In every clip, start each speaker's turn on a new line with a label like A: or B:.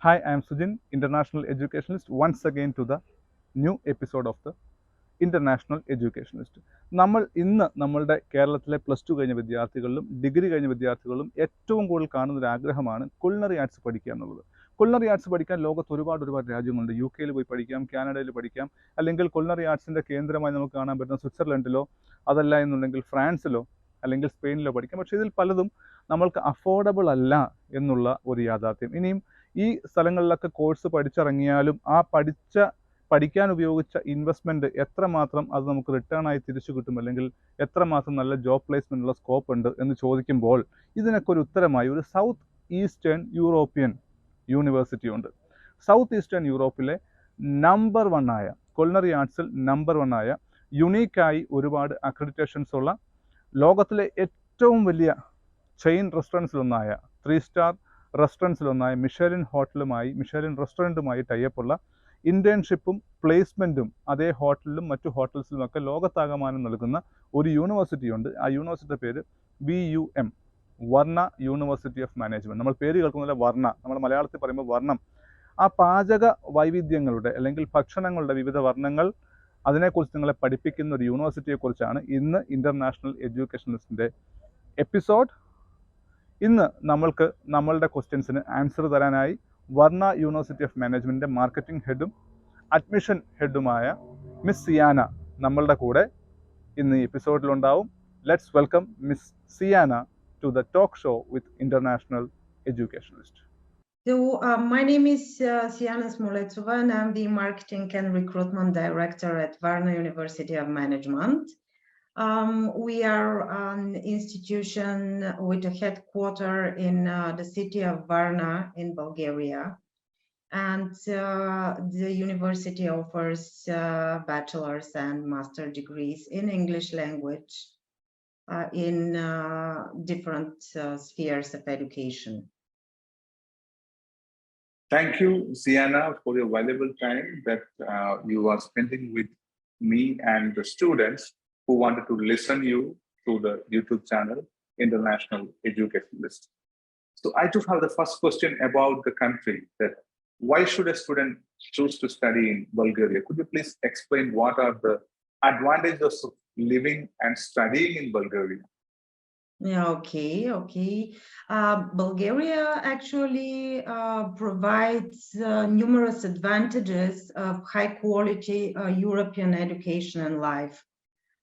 A: Hi, I am Sujin, international educationalist, once again to the new episode of the international educationist. നമ്മൾ ഇന്ന് നമ്മളുടെ കേരളത്തിലെ plus two കഴിഞ്ഞ വിദ്യാർത്ഥികളിലും degree കഴിഞ്ഞ വിദ്യാർത്ഥികളിലും ഏറ്റവും കൂടുതൽ കാണുന്ന ഒരു ആഗ്രഹമാണ് കുലിനറി ആർട്സ് പഠിക്കുക എന്നുള്ളത്. കുലിനറി ആർട്സ് പഠിക്കാൻ ലോകത്ത് ഒരുപാട് രാജ്യങ്ങളുണ്ട്. യു കെയിൽ പോയി പഠിക്കാം, കാനഡയിൽ പഠിക്കാം, അല്ലെങ്കിൽ കുലിനറി ആർട്സിൻ്റെ കേന്ദ്രമായി നമുക്ക് കാണാൻ പറ്റുന്ന സ്വിറ്റ്സർലൻഡിലോ അതല്ല എന്നുണ്ടെങ്കിൽ ഫ്രാൻസിലോ അല്ലെങ്കിൽ സ്പെയിനിലോ പഠിക്കാം. പക്ഷേ ഇതിൽ പലതും നമ്മൾക്ക് അഫോർഡബിൾ അല്ല എന്നുള്ള ഒരു യാഥാർത്ഥ്യം. ഇനിയും ഈ സ്ഥലങ്ങളിലൊക്കെ കോഴ്സ് പഠിച്ചിറങ്ങിയാലും ആ പഠിക്കാൻ ഉപയോഗിച്ച ഇൻവെസ്റ്റ്മെൻറ്റ് എത്രമാത്രം അത് നമുക്ക് റിട്ടേൺ ആയി തിരിച്ചു കിട്ടും, അല്ലെങ്കിൽ എത്രമാത്രം നല്ല ജോബ് പ്ലേസ്മെൻറ്റുള്ള സ്കോപ്പ് ഉണ്ട് എന്ന് ചോദിക്കുമ്പോൾ ഇതിനൊക്കെ ഒരു ഉത്തരമായി ഒരു സൗത്ത് ഈസ്റ്റേൺ യൂറോപ്യൻ യൂണിവേഴ്സിറ്റി ഉണ്ട്. സൗത്ത് ഈസ്റ്റേൺ യൂറോപ്പിലെ നമ്പർ 1 ആയ കുലിനറി ആർട്സിൽ നമ്പർ 1 ആയ യുണീക്കായി ഒരുപാട് അക്രഡിറ്റേഷൻസ് ഉള്ള ലോകത്തിലെ ഏറ്റവും വലിയ ചെയിൻ റെസ്റ്റോറൻറ്റ്സിലൊന്നായ 3 സ്റ്റാർ റെസ്റ്റോറൻറ്റ്സിലൊന്നായ മിഷേലിൻ റെസ്റ്റോറൻറ്റുമായി ടൈപ്പുള്ള ഇന്റേൺഷിപ്പും പ്ലേസ്മെൻറ്റും അതേ ഹോട്ടലിലും മറ്റു ഹോട്ടൽസിലുമൊക്കെ ലോകത്താകമാനം നൽകുന്ന ഒരു യൂണിവേഴ്സിറ്റി ഉണ്ട്. ആ യൂണിവേഴ്സിറ്റിയുടെ പേര് VUM, വർണ്ണ യൂണിവേഴ്സിറ്റി ഓഫ് മാനേജ്മെൻറ്റ്. നമ്മൾ പേര് കേൾക്കുന്നതിലെ വർണ്ണ, നമ്മൾ മലയാളത്തിൽ പറയുമ്പോൾ വർണ്ണം. ആ പാചക വൈവിധ്യങ്ങളുടെ അല്ലെങ്കിൽ ഭക്ഷണങ്ങളുടെ വിവിധ വർണ്ണങ്ങൾ, അതിനെക്കുറിച്ച് നിങ്ങളെ പഠിപ്പിക്കുന്ന ഒരു യൂണിവേഴ്സിറ്റിയെക്കുറിച്ചാണ് ഇന്ന് ഇൻ്റർനാഷണൽ എഡ്യൂക്കേഷനിസ്റ്റിൻ്റെ എപ്പിസോഡ്. ഇന്ന് നമ്മളുടെ ക്വസ്റ്റ്യൻസിന് ആൻസർ തരാനായി വർണ്ണ യൂണിവേഴ്സിറ്റി ഓഫ് മാനേജ്മെൻറ്റിൻ്റെ മാർക്കറ്റിംഗ് ഹെഡും അഡ്മിഷൻ ഹെഡുമായ മിസ് സിയാന നമ്മളുടെ കൂടെ ഇന്ന് ഈ എപ്പിസോഡിലുണ്ടാവും. Let's welcome miss Siana to the talk show with international educationist.
B: So, my name is Siana Smoletsova, and I'm the Marketing and Recruitment Director at Varna University of Management. We are an institution with a headquarter in the city of Varna in Bulgaria. And the university offers bachelor's and master degrees in English language in different spheres of education.
C: Thank you, Siana, for your valuable time that you are spending with me and the students who wanted to listen you through the YouTube channel, International Educationalist. So I do have the first question about the country, that why should a student choose to study in Bulgaria? Could you please explain what are the advantages of living and studying in Bulgaria?
B: Yeah, okay. Bulgaria actually provides numerous advantages of high quality European education and life.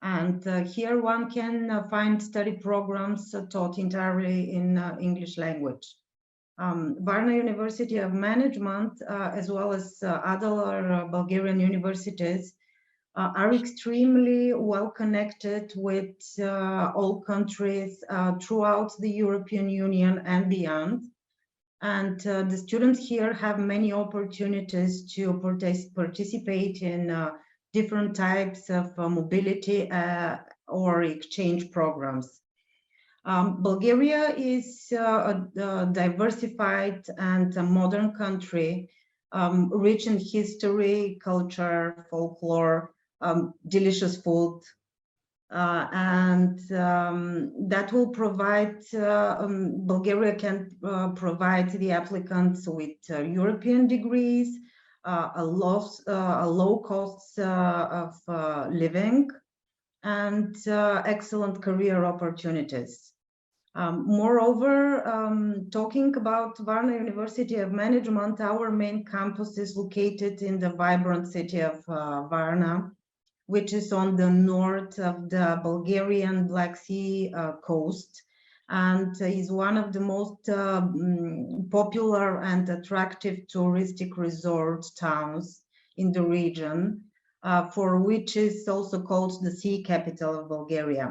B: And here one can find study programs taught entirely in English language. Varna University of Management, as well as other Bulgarian universities, are extremely well connected with all countries throughout the European Union and beyond. And the students here have many opportunities to participate in different types of mobility or exchange programs. Bulgaria is a diversified and a modern country, rich in history, culture, folklore, delicious food, and that will provide, Bulgaria can provide the applicants with European degrees, a low cost of living, and excellent career opportunities. Moreover, talking about Varna University of Management, our main campus is located in the vibrant city of Varna, which is on the north of the Bulgarian Black Sea coast, and is one of the most popular and attractive touristic resort towns in the region, for which is also called the sea capital of Bulgaria.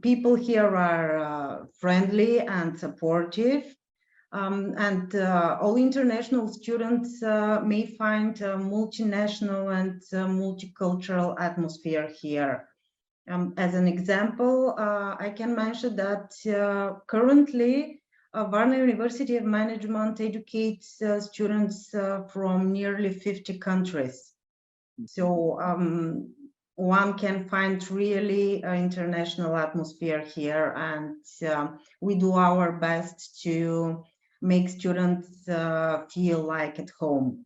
B: People here are friendly and supportive, and all international students may find a multinational and multicultural atmosphere here. As an example, I can mention that currently Varna University of Management educates students from nearly 50 countries. So one can find really international atmosphere here, and we do our best to make students feel like at home.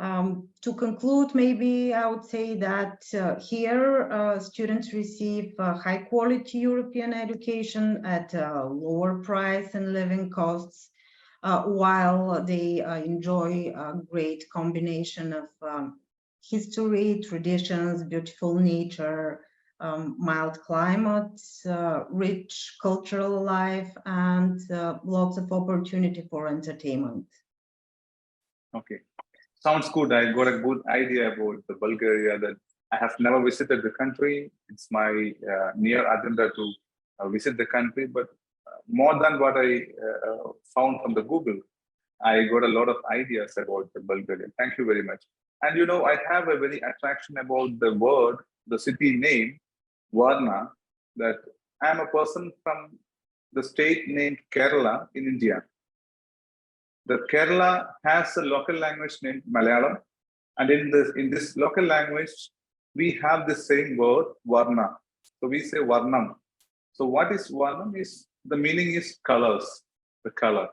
B: To conclude, maybe I would say that here students receive high quality European education at a lower price and living costs, while they enjoy a great combination of history, traditions, beautiful nature, mild climates, rich cultural life, and lots of opportunity for entertainment.
C: Okay. Sounds good. I got a good idea about the Bulgaria. That I have never visited the country. It's my near agenda to visit the country. But more than what I found from the Google, I got a lot of ideas about the Bulgaria. Thank you very much. And you know, I have a very attraction about the word, the city name, Varna. That I'm a person from the state named Kerala in India. The Kerala has a local language named Malayalam, and in this local language, we have the same word Varna. So we say Varnam. So what is Varnam? Is the meaning is colors, the color.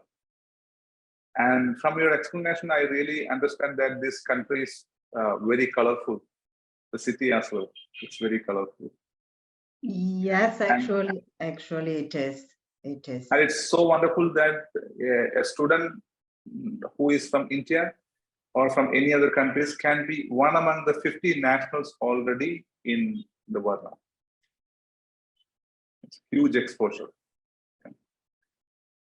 C: And from your explanation, I really understand that this country is very colorful. The city as well, it's very colorful.
B: Yes, actually it is. It is.
C: And it's so wonderful that a student who is from India or from any other countries can be one among the 50 nationals already in the Varna. It's huge exposure.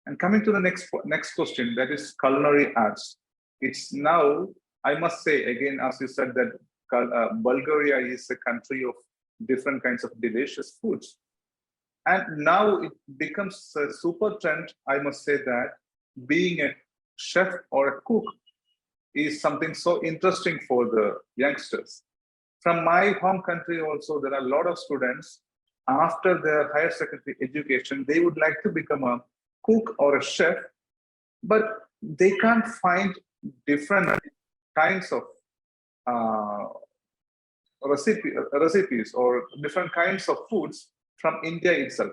C: And coming to the next question, that is culinary arts. It's now, I must say again, as you said, that Bulgaria is a country of different kinds of delicious foods. And now it becomes a super trend, I must say, that being a chef or a cook is something so interesting for the youngsters. From my home country also, there are a lot of students, after their higher secondary education, they would like to become a cook or a chef, but they can't find different kinds of recipes or different kinds of foods from India itself.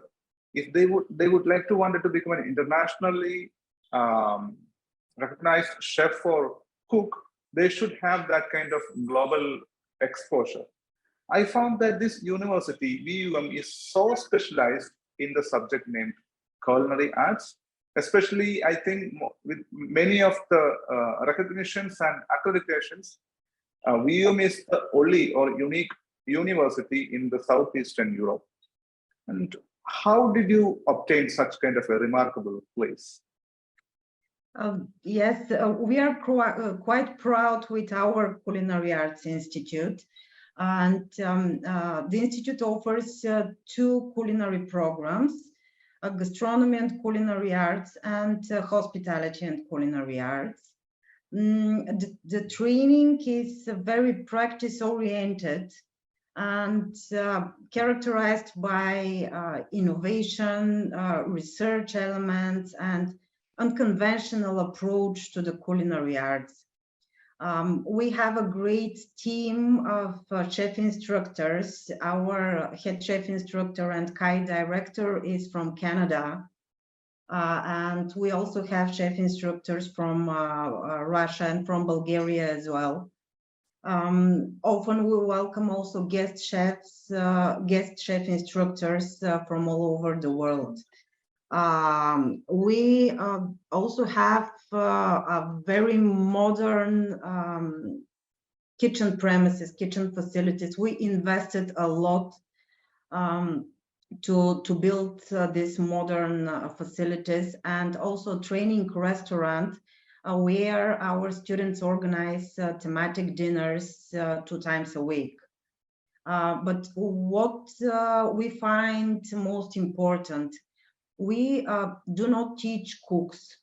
C: If they would like to wanted to become an internationally recognized chef or cook, they should have that kind of global exposure. I found that this university, VUM, is so specialized in the subject named culinary arts, especially I think with many of the recognitions and accreditations. VUM is the only or unique university in the Southeastern Europe. And how did you obtain such kind of a remarkable place?
B: Yes, we are quite proud with our Culinary Arts Institute. And the Institute offers two culinary programs, gastronomy and culinary arts, and hospitality and culinary arts. The training is very practice-oriented and characterized by innovation, research elements, and unconventional approach to the culinary arts. We have a great team of chef instructors. Our head chef instructor and CAI director is from Canada. And we also have chef instructors from Russia and from Bulgaria as well. Often we welcome also guest chef instructors from all over the world. We also have a very modern kitchen premises, kitchen facilities. We invested a lot to build these modern facilities, and also training restaurant where our students organize thematic dinners 2 times a week. But what we find most important, we do not teach cooks.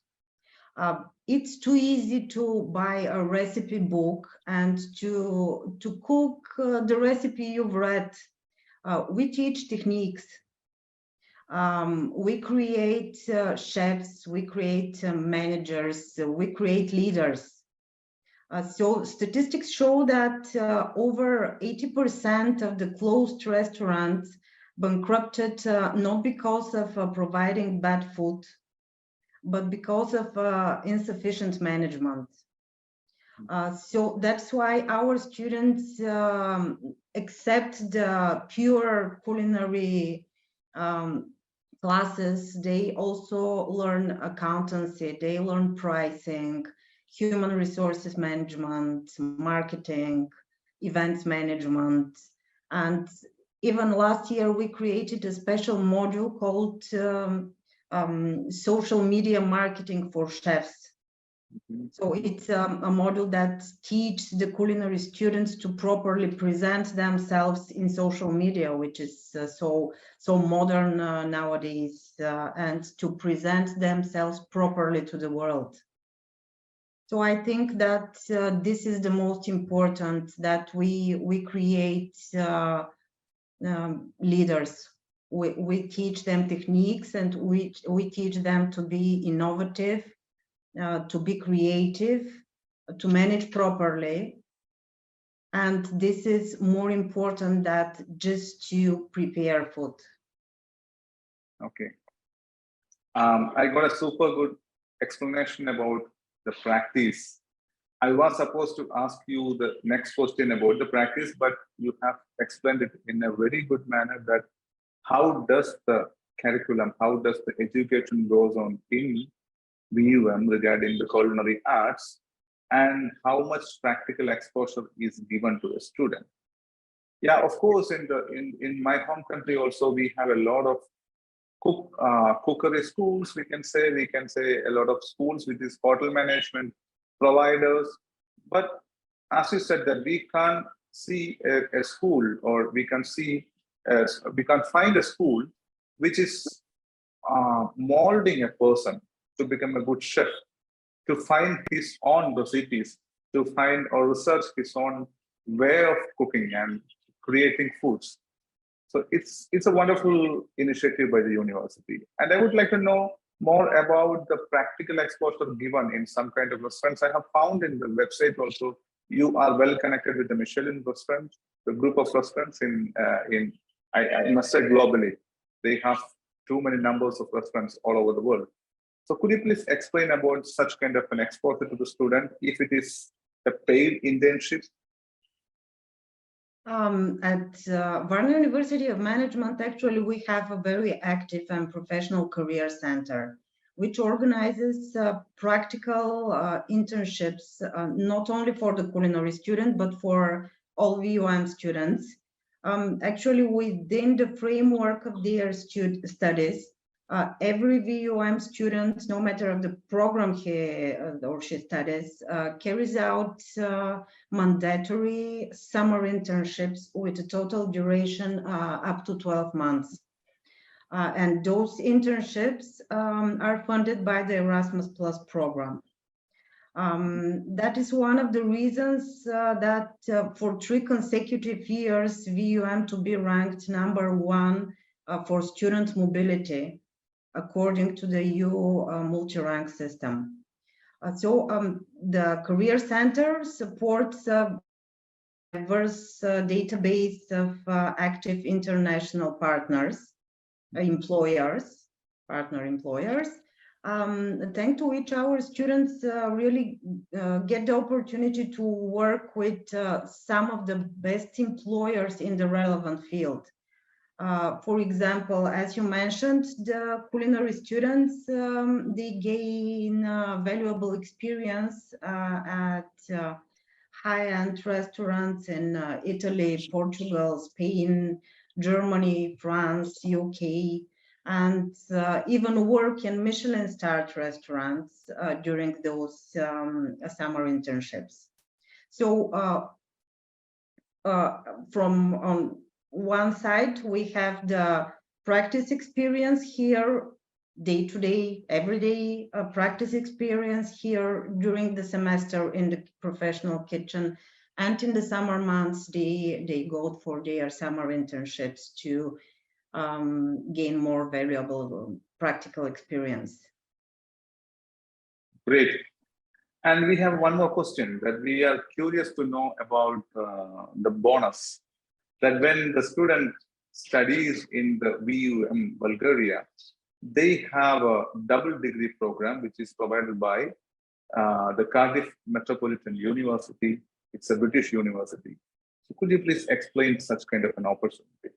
B: It's too easy to buy a recipe book and to cook the recipe you've read. We teach techniques. We create chefs, we create managers, we create leaders. So statistics show that over 80% of the closed restaurants bankrupted not because of providing bad food, but because of insufficient management. So that's why our students accept the pure culinary classes. They also learn accountancy, they learn pricing, human resources management, marketing, events management. And even last year, we created a special module called social media marketing for chefs. So it's a module that teaches the culinary students to properly present themselves in social media, which is so modern nowadays, and to present themselves properly to the world. So I think that this is the most important, that we create leaders. We teach them techniques, and we teach them to be innovative, to be creative, to manage properly. And this is more important than just to prepare food.
C: Okay. I got a super good explanation about the practice. I was supposed to ask you the next question about the practice, but you have explained it in a very good manner, that how does the curriculum, how does the education goes on in VUM regarding the culinary arts, and how much practical exposure is given to a student. Yeah, of course, in my home country also, we have a lot of cookery schools, we can say a lot of schools with this hotel management providers. But as you said, that we can't see a school, or we can find a school which is molding a person to become a good chef, to find his own recipes, to find or research his own way of cooking and creating foods. So it's a wonderful initiative by the university. And I would like to know more about the practical exposure given in some kind of restaurants. I have found in the website also, you are well connected with the Michelin restaurants, the group of restaurants I must say globally. They have too many numbers of restaurants all over the world. So could you please explain about such kind of an exposure to the student, if it is a paid internship?
B: At Varna University of Management, actually, we have a very active and professional career center, which organizes practical internships, not only for the culinary student, but for all VUM students. Actually, within the framework of their studies, every VUM student, no matter of the program he or she studies, carries out mandatory summer internships with a total duration up to 12 months. And those internships are funded by the Erasmus Plus program. That is one of the reasons that for 3 consecutive years, VUM to be ranked #1 for student mobility, according to the EU multi-rank system. So the Career Center supports a diverse database of active international partner employers. Thanks to which our students really get the opportunity to work with some of the best employers in the relevant field. For example, as you mentioned, the culinary students, they gain valuable experience at high-end restaurants in Italy, Portugal, Spain, Germany, France, UK, and even work in Michelin-starred restaurants during those summer internships. So from on one side, we have the practice experience here, day-to-day, everyday practice experience here during the semester in the professional kitchen. And in the summer months, they go for their summer internships to gain more valuable practical experience.
C: Great. And we have one more question that we are curious to know about the bonus. That when the student studies in the VUM Bulgaria, they have a double degree program which is provided by the Cardiff Metropolitan University. It's a British university. So could you please explain such kind of an opportunity?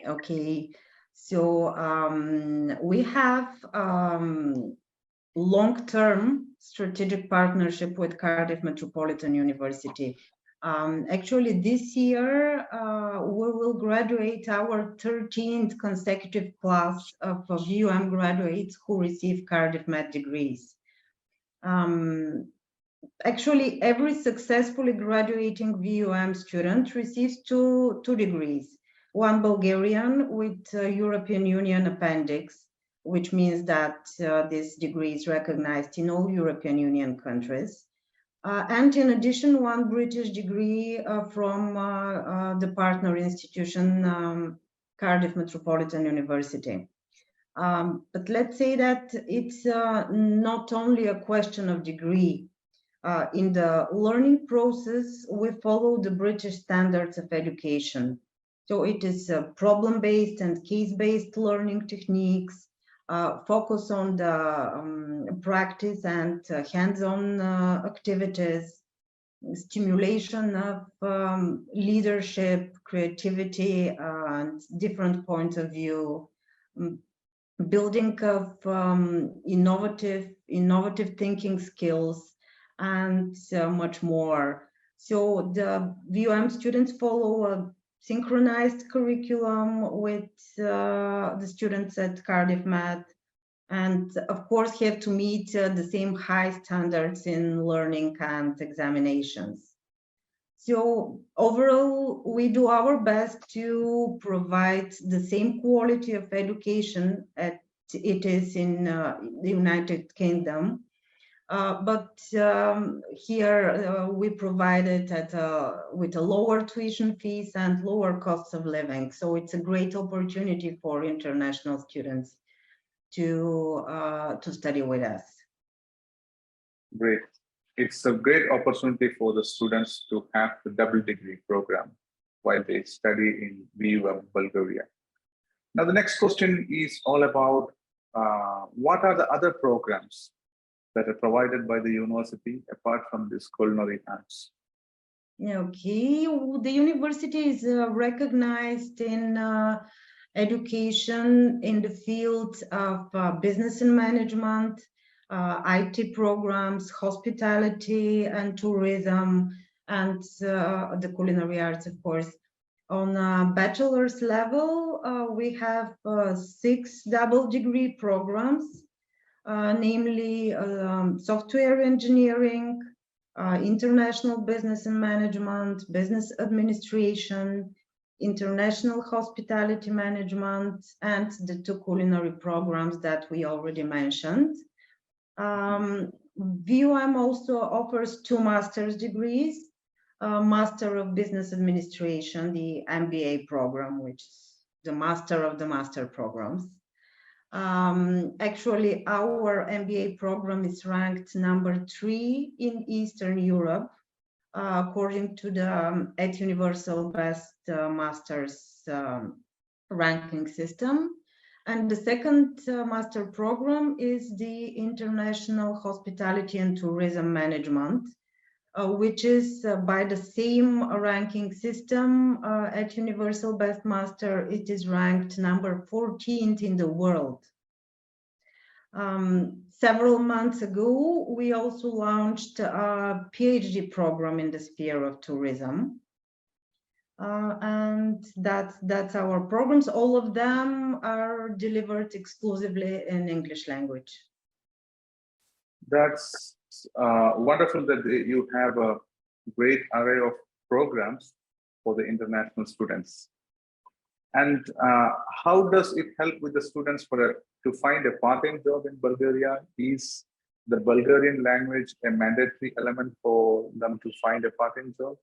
B: Okay. So we have long-term strategic partnership with Cardiff Metropolitan University. Actually, this year, we will graduate our 13th consecutive class of VUM graduates who receive Cardiff Met degrees. Actually, every successfully graduating VUM student receives two degrees, one Bulgarian with European Union appendix, which means that this degree is recognized in all European Union countries. And in addition, one British degree from the partner institution, Cardiff Metropolitan University. But let's say that it's not only a question of degree. In the learning process, we follow the British standards of education. So it is problem-based and case-based learning techniques, focus on the practice and hands-on activities, stimulation of leadership, creativity, and different points of view, building of innovative thinking skills, and much more. So the VUM students follow a synchronized curriculum with the students at Cardiff Met, and of course have to meet the same high standards in learning and examinations. So overall, we do our best to provide the same quality of education as it is in the United Kingdom. But here we provide it with a lower tuition fees and lower costs of living. So it's a great opportunity for international students to study with us.
C: Great. It's a great opportunity for the students to have the double degree program while they study in VUM, Bulgaria. Now, the next question is all about what are the other programs that are provided by the university apart from this culinary arts?
B: Okay, the university is recognized in education in the field of business and management, IT programs, hospitality and tourism, and the culinary arts, of course. On a bachelor's level, we have 6 double degree programs. Namely software engineering, international business and management, business administration, international hospitality management, and the 2 culinary programs that we already mentioned. VUM also offers 2 master's degrees, Master of Business Administration, the MBA program, which is the master of the master programs. Actually, our MBA program is ranked number 3 in Eastern Europe, according to the at Universal Best Masters ranking system. And the second master program is the International Hospitality and Tourism Management, which is by the same ranking system at Universal Best Master. It is ranked number 14th in the world. Several months ago, we also launched a PhD program in the sphere of tourism. And that's our programs. All of them are delivered exclusively in English language.
C: That's wonderful that you have a great array of programs for the international students. And how does it help with the students to find a part-time job in Bulgaria? Is the Bulgarian language a mandatory element for them to find a part-time job?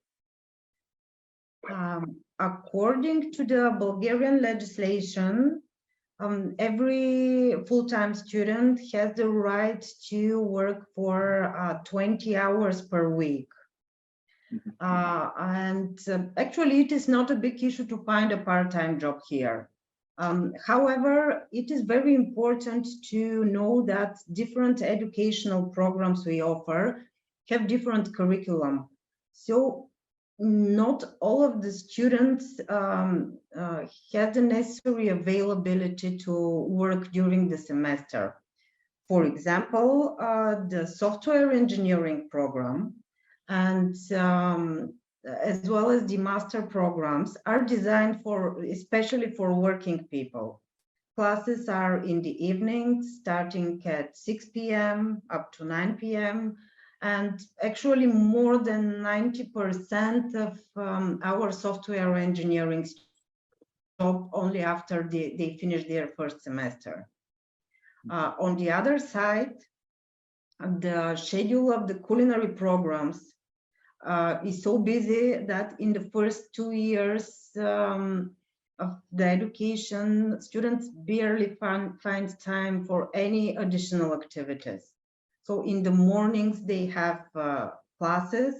B: According to the Bulgarian legislation, every full-time student has the right to work for 20 hours per week. And actually, it is not a big issue to find a part-time job here. However, it is very important to know that different educational programs we offer have different curriculum. So not all of the students have the necessary availability to work during the semester. For example, the software engineering program and as well as the master programs are designed for, especially for working people. Classes are in the evening, starting at 6 p.m. up to 9 p.m. And actually more than 90% of our software engineering stop only after they finish their first semester. On the other side, the schedule of the culinary programs is so busy that in the first 2 years of the education, students barely find time for any additional activities. So in the mornings, they have classes,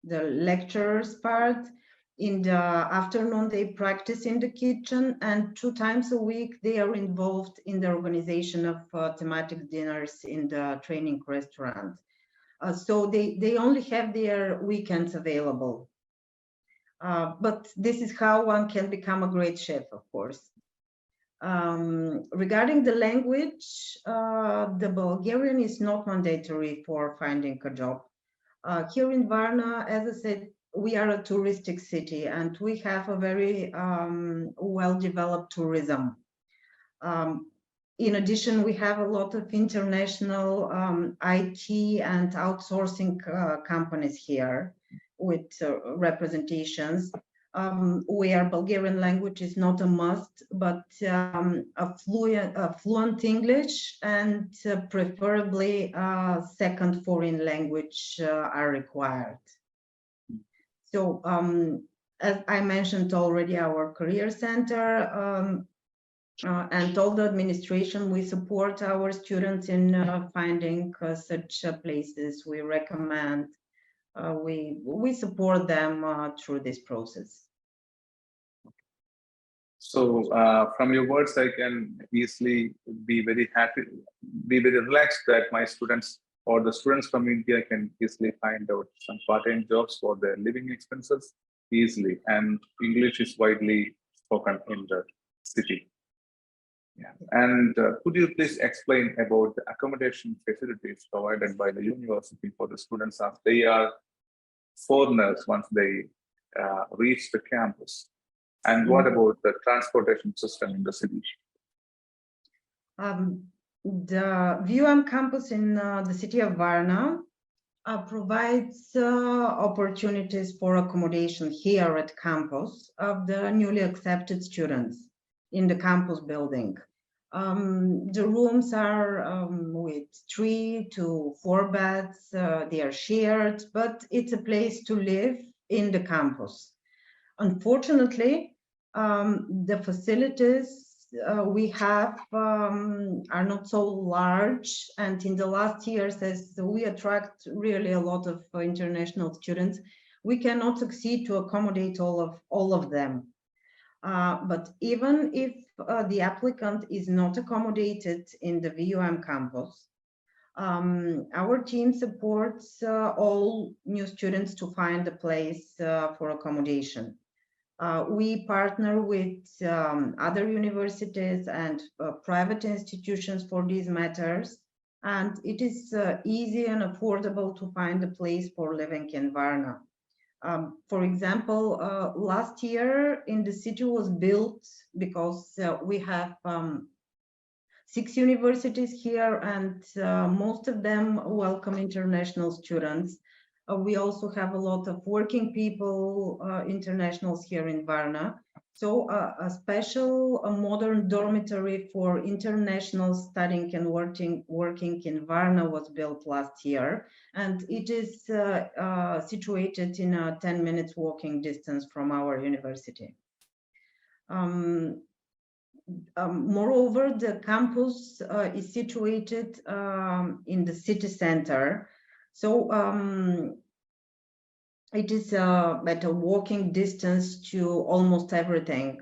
B: the lectures part. In the afternoon, they practice in the kitchen, and 2 times a week, they are involved in the organization of thematic dinners in the training restaurant. So they only have their weekends available. But this is how one can become a great chef, of course. Regarding the language, the Bulgarian is not mandatory for finding a job. Here in Varna, as I said, we are a touristic city and we have a very well-developed tourism. In addition, we have a lot of international IT and outsourcing companies here with representations, where Bulgarian language is not a must, but a fluent English and preferably second foreign language are required. So as I mentioned already, our career center and all the administration, we support our students in finding such places. We recommend, we support them through this process.
C: So from your words, I can easily be very happy, be very relaxed that my students or the students from India can easily find out some part-time jobs for their living expenses easily. And English is widely spoken in the city. Yeah. And could you please explain about the accommodation facilities provided by the university for the students as they are foreigners once they reach the campus? And what about the transportation system in the city?
B: The VUM campus in the city of Varna provides opportunities for accommodation here at campus of the newly accepted students in the campus building. The rooms are with 3 to 4 beds, they are shared, but it's a place to live in the campus. Unfortunately, the facilities we have are not so large, and in the last years, as we attract really a lot of international students, we cannot succeed to accommodate all of them. But even if the applicant is not accommodated in the VUM campus, our team supports all new students to find a place for accommodation. We partner with other universities and private institutions for these matters, and it is easy and affordable to find a place for living in Varna. For example, last year in the city was built because we have 6 universities here, and most of them welcome international students. We also have a lot of working people, internationals here in Varna. So a special modern dormitory for internationals studying and working in Varna was built last year. And it is situated in a 10 minutes walking distance from our university. Moreover, the campus is situated in the city center. So it is at a walking distance to almost everything.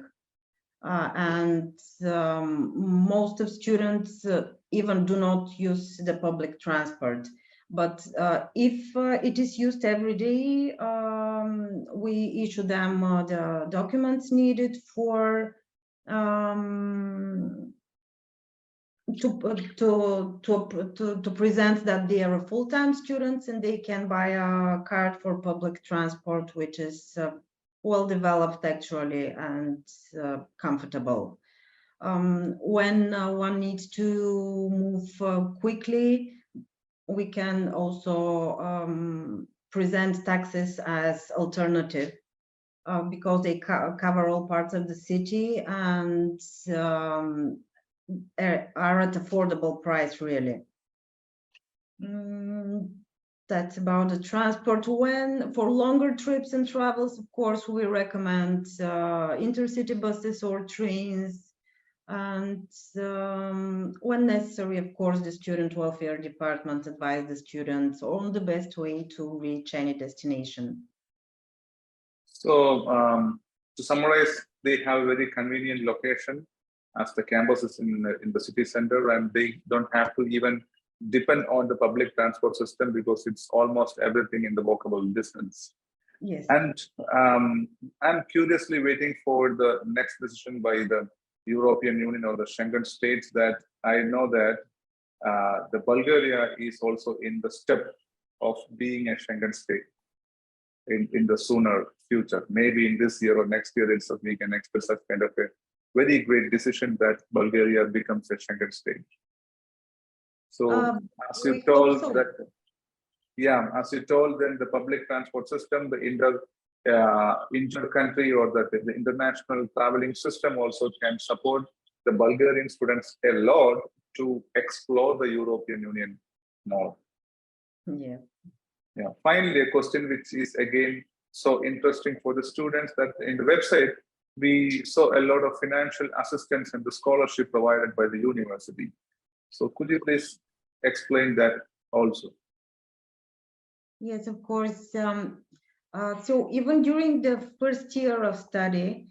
B: and most of students even do not use the public transport. But if it is used every day, we issue them the documents needed for to present that they are full-time students, and they can buy a card for public transport, which is well developed actually and comfortable. When one needs to move quickly, we can also present taxis as alternative because they cover all parts of the city and are at affordable price, really. That's about the transport. When for longer trips and travels, of course, we recommend intercity buses or trains. And when necessary, of course, the student welfare department advise the students on the best way to reach any destination.
C: So to summarize, they have a very convenient location as the campus is in the city center, and they don't have to even depend on the public transport system because it's almost everything in the walkable distance.
B: Yes.
C: And I'm curiously waiting for the next decision by the European Union or the Schengen states. That I know that the Bulgaria is also in the step of being a Schengen state in the sooner future. Maybe in this year or next year itself, we can expect such kind of a very great decision that Bulgaria becomes a Schengen state. So as you told that, yeah, as you told, then the public transport system, the inter-country or the international traveling system also can support the Bulgarian students a lot to explore the European Union more.
B: Yeah.
C: Yeah. Finally, a question which is again so interesting for the students, that in the website we saw a lot of financial assistance and the scholarship provided by the university. So could you please explain that also?
B: Yes, of course. So even during the first year of study,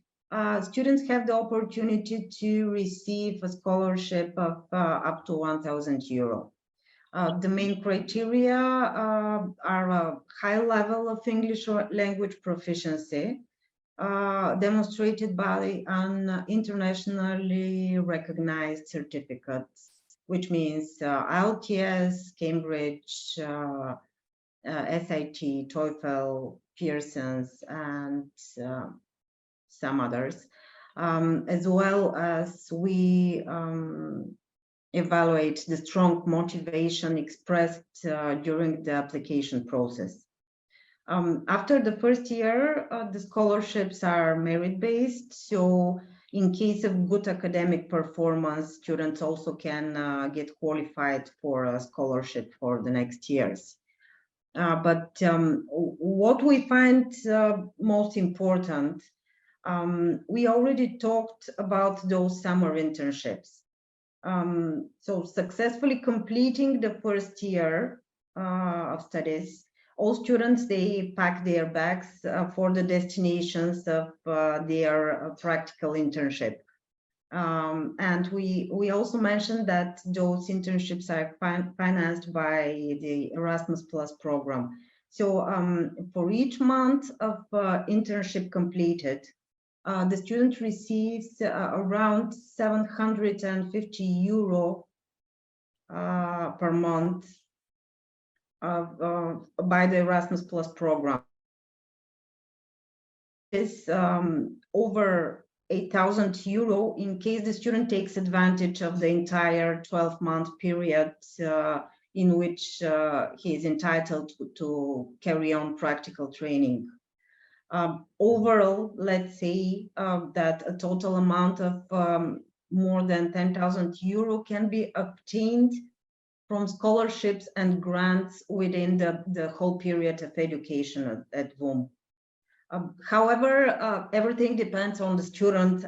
B: students have the opportunity to receive a scholarship of up to 1,000 euro. The main criteria are a high level of English language proficiency, demonstrated by an internationally recognized certificate, which means IELTS, Cambridge, SAT, TOEFL, Pearson's, and some others, as well as we evaluate the strong motivation expressed during the application process. After the first year, the scholarships are merit-based, so in case of good academic performance, students also can get qualified for a scholarship for the next years. But what we find most important, we already talked about those summer internships. So successfully completing the first year of studies, all students, they pack their bags for the destinations of their practical internship. And we also mentioned that those internships are financed by the Erasmus Plus program. So for each month of internship completed, the student receives around 750 euro per month by the Erasmus Plus program. It's over 8,000 euro in case the student takes advantage of the entire 12-month period in which he is entitled to carry on practical training. Overall, let's say that a total amount of more than 10,000 euro can be obtained from scholarships and grants within the whole period of education at VUM. However, everything depends on the students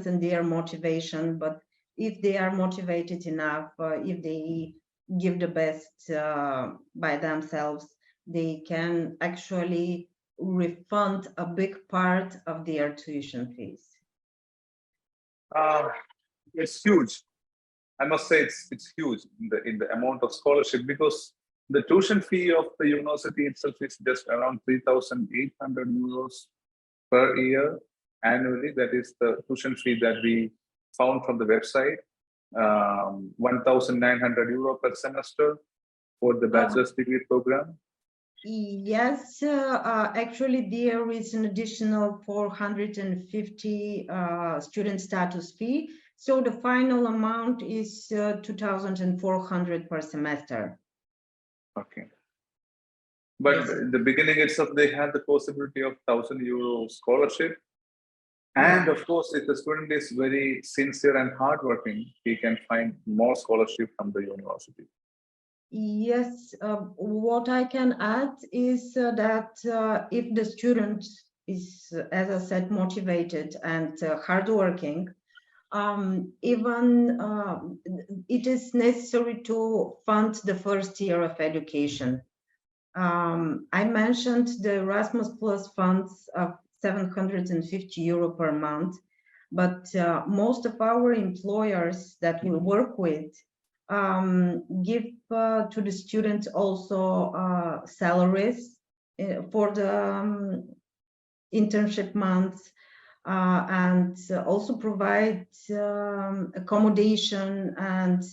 B: and their motivation. But if they are motivated enough, if they give the best by themselves, they can actually refund a big part of their tuition fees.
C: Uh, it's huge. I must say it's huge in the amount of scholarship, because the tuition fee of the university itself is just around 3,800 euros per year annually. That is the tuition fee that we found from the website. 1,900 euro per semester for the bachelor's degree program.
B: Yes, actually there is an additional 450 student status fee. So the final amount is 2,400 per semester.
C: Okay. But
B: Yes.
C: in the beginning itself, they had the possibility of 1,000 euro scholarship. And of course, if the student is very sincere and hardworking, he can find more scholarship from the university.
B: Yes, what I can add is that if the student is, as I said, motivated and hardworking, even it is necessary to fund the first year of education. I mentioned the Erasmus Plus funds of 750 euro per month, but most of our employers that we work with give to the students also salaries for the internship months, and also provide accommodation and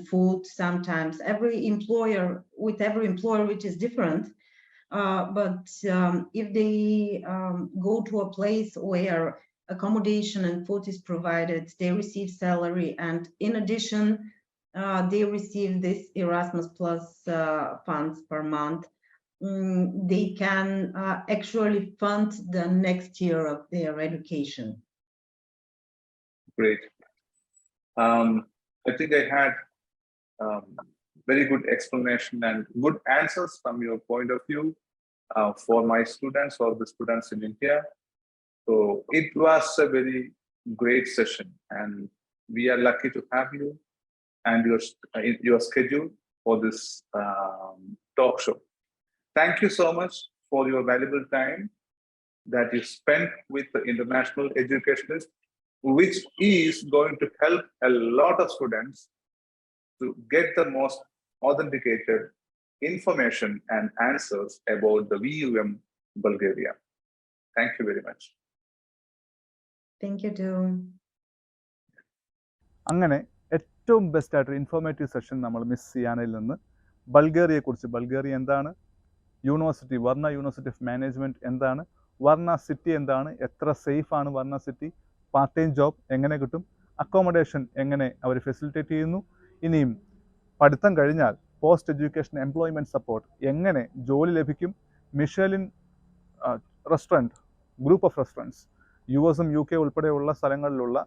B: food sometimes. Every employer which is different, but if they go to a place where accommodation and food is provided, they receive salary, and in addition they receive this Erasmus Plus funds per month. They can actually fund the next year of their education.
C: Great. I think I had very good explanation and good answers from your point of view for my students or the students in India. So it was a very great session, and we are lucky to have you and your schedule for this talk show. Thank you so much for your valuable time that you spent with the international educationist, which is going to help a lot of students to get the most authenticated information and answers about the VUM Bulgaria. Thank you very much.
B: Thank you too.
A: അങ്ങനെ ഏറ്റവും ബെസ്റ്റായിട്ട് informative session നമ്മൾ miss സിയാനയിൽ നിന്ന് ബൾഗേറിയയെക്കുറിച്ച്, Bulgaria എന്താണ്, university വർണ്ണ university of management എന്താണ്, വർണ്ണ city എന്താണ്, എത്ര സേഫാണ് വർണ്ണ സിറ്റി, പാർട്ട് ടൈം ജോബ് എങ്ങനെ കിട്ടും, അക്കോമഡേഷൻ എങ്ങനെ അവർ ഫെസിലിറ്റേറ്റ് ചെയ്യുന്നു, ഇനിയും പഠിത്തം കഴിഞ്ഞാൽ പോസ്റ്റ് എഡ്യൂക്കേഷൻ എംപ്ലോയ്മെൻറ്റ് സപ്പോർട്ട് എങ്ങനെ ജോലി ലഭിക്കും, Michelin restaurant, group of restaurants US-ഉം UK ഉൾപ്പെടെയുള്ള സ്ഥലങ്ങളിലുള്ള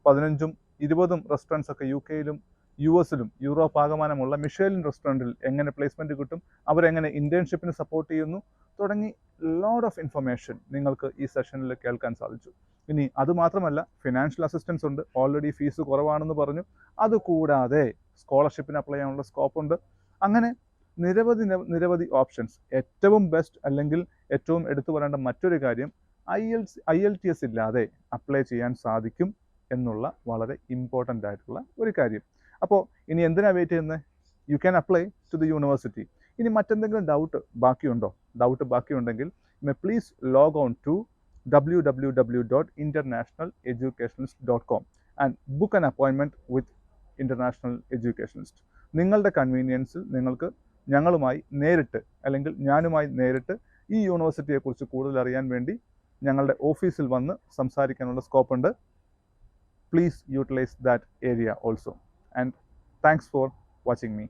A: 15-ഉം 20-ഉം റെസ്റ്റോറൻറ്റ്സ് ഒക്കെ UK-യിലും US-ലും യൂറോപ്പ് ആകമാനമുള്ള മിഷേലിൻ റെസ്റ്റോറൻറ്റിൽ എങ്ങനെ പ്ലേസ്മെൻറ്റ് കിട്ടും, അവരെങ്ങനെ ഇൻറ്റേൺഷിപ്പിന് സപ്പോർട്ട് ചെയ്യുന്നു തുടങ്ങി ലോഡ് ഓഫ് ഇൻഫർമേഷൻ നിങ്ങൾക്ക് ഈ സെഷനിൽ കേൾക്കാൻ സാധിച്ചു. ഇനി അതുമാത്രമല്ല, ഫിനാൻഷ്യൽ അസിസ്റ്റൻസ് ഉണ്ട്, ഓൾറെഡി ഫീസ് കുറവാണെന്ന് പറഞ്ഞു, അതുകൂടാതെ സ്കോളർഷിപ്പിന് അപ്ലൈ ചെയ്യാനുള്ള സ്കോപ്പുണ്ട്. അങ്ങനെ നിരവധി ഓപ്ഷൻസ്. ഏറ്റവും ബെസ്റ്റ് അല്ലെങ്കിൽ ഏറ്റവും എടുത്തു പറയേണ്ട മറ്റൊരു കാര്യം, IELTS ഇല്ലാതെ അപ്ലൈ ചെയ്യാൻ സാധിക്കും എന്നുള്ള വളരെ ഇമ്പോർട്ടൻ്റ് ആയിട്ടുള്ള ഒരു കാര്യം. അപ്പോൾ ഇനി എന്തിനാ വെയിറ്റ് ചെയ്യുന്നത്? You can apply to the university. ഇനി മറ്റെന്തെങ്കിലും ഡൗട്ട് ബാക്കിയുണ്ടെങ്കിൽ please log on to www.internationaleducationalist.com and book an appointment with international educationist. നിങ്ങളുടെ കൺവീനിയൻസിൽ നിങ്ങൾക്ക് ഞങ്ങളുമായി നേരിട്ട് അല്ലെങ്കിൽ ഞാനുമായി നേരിട്ട് ഈ യൂണിവേഴ്സിറ്റിയെക്കുറിച്ച് കൂടുതൽ അറിയാൻ വേണ്ടി ഞങ്ങളുടെ ഓഫീസിൽ വന്ന് സംസാരിക്കാനുള്ള സ്കോപ്പുണ്ട്. Please utilise that area also. And thanks for watching me.